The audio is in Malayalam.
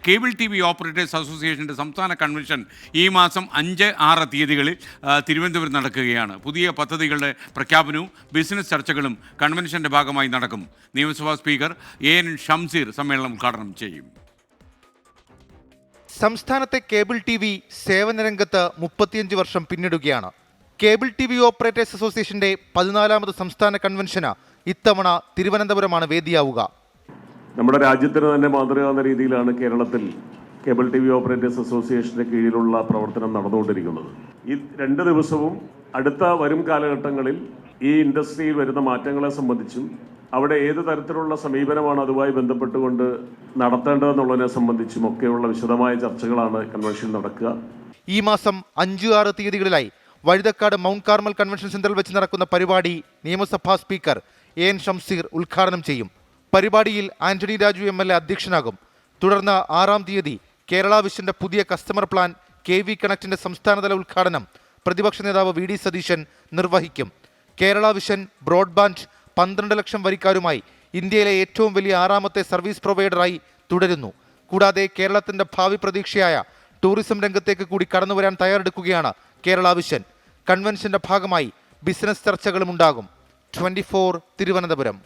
കേബിൾ ടി വി ഓപ്പറേറ്റേഴ്സ് അസോസിയേഷൻ്റെ സംസ്ഥാന കൺവെൻഷൻ ഈ മാസം 5-6 തീയതികളിൽ തിരുവനന്തപുരത്ത് നടക്കുകയാണ്. പുതിയ പദ്ധതികളുടെ പ്രഖ്യാപനവും ബിസിനസ് ചർച്ചകളും കൺവെൻഷൻ്റെ ഭാഗമായി നടക്കും. നിയമസഭാ സ്പീക്കർ AN ഷംസീർ സമ്മേളനം ഉദ്ഘാടനം ചെയ്യും. സംസ്ഥാനത്തെ കേബിൾ ടി വി സേവനരംഗത്ത് 35 വർഷം പിന്നിടുകയാണ്. കേബിൾ ടി വി ഓപ്പറേറ്റേഴ്സ് അസോസിയേഷന്റെ 14ാമത് സംസ്ഥാന കൺവെൻഷന് ഇത്തവണ തിരുവനന്തപുരമാണ് വേദിയാവുക. നമ്മുടെ രാജ്യത്തിന് തന്നെ മാതൃക എന്ന രീതിയിലാണ് കേരളത്തിൽ കേബിൾ ടി വി ഓപ്പറേറ്റേഴ്സ് അസോസിയേഷന്റെ കീഴിലുള്ള പ്രവർത്തനം നടന്നുകൊണ്ടിരിക്കുന്നത്. ഈ 2 ദിവസവും അടുത്ത വരും കാലഘട്ടങ്ങളിൽ ഈ ഇൻഡസ്ട്രിയിൽ വരുന്ന മാറ്റങ്ങളെ സംബന്ധിച്ചും അവിടെ ഏത് തരത്തിലുള്ള സമീപനമാണ് അതുമായി ബന്ധപ്പെട്ടുകൊണ്ട് നടത്തേണ്ടതെന്നുള്ളതിനെ സംബന്ധിച്ചും ഒക്കെയുള്ള വിശദമായ ചർച്ചകളാണ് കൺവെൻഷനിൽ നടക്കുക. ഈ മാസം 5-6 തീയതികളിലായി വഴുതക്കാട് മൗണ്ട് കാർമൽ കൺവെൻഷൻ സെന്ററിൽ വെച്ച് നടക്കുന്ന പരിപാടി നിയമസഭാ സ്പീക്കർ AN ഷംസീർ ഉദ്ഘാടനം ചെയ്യും. പരിപാടിയിൽ ആന്റണി രാജു MLA അധ്യക്ഷനാകും. തുടർന്ന് 6-ാം തീയതി കേരള വിഷന്റെ പുതിയ കസ്റ്റമർ പ്ലാൻ KV കണക്റ്റിന്റെ സംസ്ഥാനതല ഉദ്ഘാടനം പ്രതിപക്ഷ നേതാവ് VD സതീശൻ നിർവഹിക്കും. കേരള വിഷൻ ബ്രോഡ്ബാൻഡ് 12 ലക്ഷം വരിക്കാരുമായി ഇന്ത്യയിലെ ഏറ്റവും വലിയ 6ാമത്തെ സർവീസ് പ്രൊവൈഡറായി തുടരുന്നു. കൂടാതെ കേരളത്തിന്റെ ഭാവി പ്രതീക്ഷയായ ടൂറിസം രംഗത്തേക്ക് കൂടി കടന്നുവരാൻ തയ്യാറെടുക്കുകയാണ് കേരള വിഷൻ. കൺവെൻഷന്റെ ഭാഗമായി ബിസിനസ് ചർച്ചകളും ഉണ്ടാകും. 24 തിരുവനന്തപുരം.